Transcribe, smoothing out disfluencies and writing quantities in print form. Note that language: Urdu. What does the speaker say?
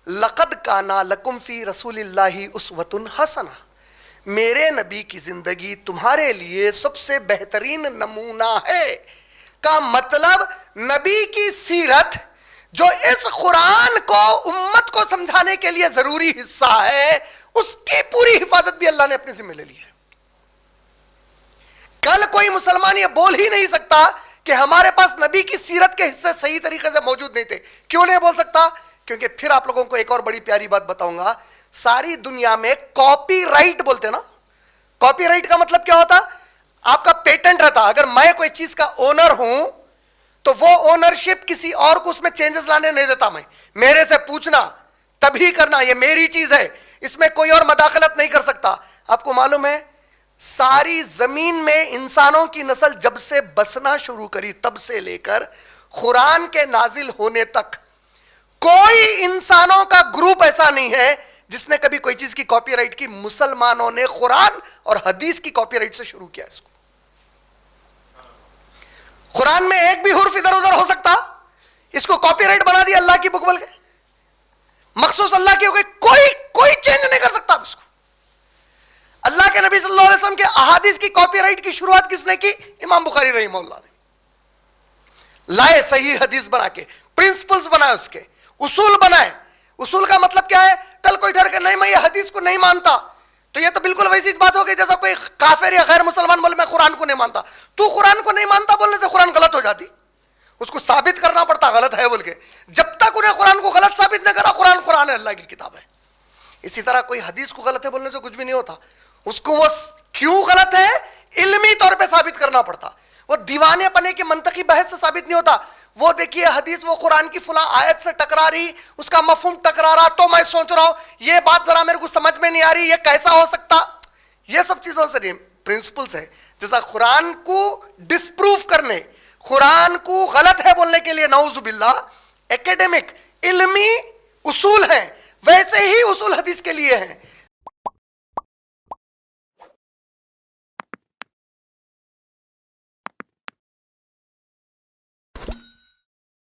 لقد کانا لکم فی رسول اللہ اسوۃ حسنہ، میرے نبی کی زندگی تمہارے لیے سب سے بہترین نمونہ ہے، کا مطلب نبی کی سیرت جو اس قرآن کو امت کو سمجھانے کے لیے ضروری حصہ ہے، اس کی پوری حفاظت بھی اللہ نے اپنے ذمہ لے لی ہے۔ کل کوئی مسلمان یہ بول ہی نہیں سکتا کہ ہمارے پاس نبی کی سیرت کے حصے صحیح طریقے سے موجود نہیں تھے۔ کیوں نہیں بول سکتا؟ کیونکہ پھر آپ لوگوں کو ایک اور بڑی پیاری بات بتاؤں گا، ساری دنیا میں کاپی رائٹ بولتے نا، کاپی رائٹ کا مطلب کیا ہوتا؟ آپ کا پیٹنٹ رہتا، اگر میں کوئی چیز کا اونر ہوں تو وہ اونرشپ کسی اور کو اس میں چینجز لانے نہیں دیتا، میں میرے سے پوچھنا تبھی کرنا، یہ میری چیز ہے، اس میں کوئی اور مداخلت نہیں کر سکتا۔ آپ کو معلوم ہے ساری زمین میں انسانوں کی نسل جب سے بسنا شروع کری تب سے لے کر قرآن کے نازل ہونے تک کوئی انسانوں کا گروپ ایسا نہیں ہے جس نے کبھی کوئی چیز کی کاپی رائٹ کی۔ مسلمانوں نے قرآن اور حدیث کی کاپی رائٹ سے شروع کیا اس کو۔ قرآن میں ایک بھی حرف ادھر ادھر ہو سکتا، اس کو کاپی رائٹ بنا دیا اللہ کی بک بول کے، مخصوص اللہ کی ہو گئی، کوئی چینج نہیں کر سکتا اس کو۔ اللہ کے نبی صلی اللہ علیہ وسلم کے احادیث کی کاپی رائٹ کی شروعات کس نے کی؟ امام بخاری رحمہ اللہ نے لائے صحیح حدیث بنا کے، پرنسپلز بنائے، اس کے اصول بنائے۔ اصول کا مطلب کیا ہے؟ کل کوئی ڈر کے نہیں میں یہ حدیث کو نہیں مانتا، تو یہ تو بالکل ویسی بات ہو گئی جیسا کوئی کافر یا غیر مسلمان بولے میں قرآن کو نہیں مانتا۔ تو قرآن کو نہیں مانتا بولنے سے قرآن غلط ہو جاتی، اس کو ثابت کرنا پڑتا غلط ہے بول کے۔ جب تک انہیں قرآن کو غلط ثابت نہ کرا، قرآن ہے، اللہ کی کتاب ہے۔ اسی طرح کوئی حدیث کو غلط ہے بولنے سے کچھ بھی نہیں ہوتا، اس کو وہ کیوں غلط ہے علمی طور پہ ثابت کرنا پڑتا، وہ دیوانے پنے کی منطقی بحث سے ثابت نہیں ہوتا۔ وہ دیکھیے حدیث وہ قرآن کی فلاں آیت سے ٹکرا رہی، اس کا مفہوم ٹکرا رہا، تو میں سوچ رہا ہوں یہ بات ذرا میرے کو سمجھ میں نہیں آ رہی، یہ کیسا ہو سکتا؟ یہ سب چیزوں سے نہیں، پرنسپلز ہے۔ جیسا قرآن کو ڈسپروف کرنے، قرآن کو غلط ہے بولنے کے لیے نعوذ باللہ ایکیڈیمک علمی اصول ہیں، ویسے ہی اصول حدیث کے لیے ہیں۔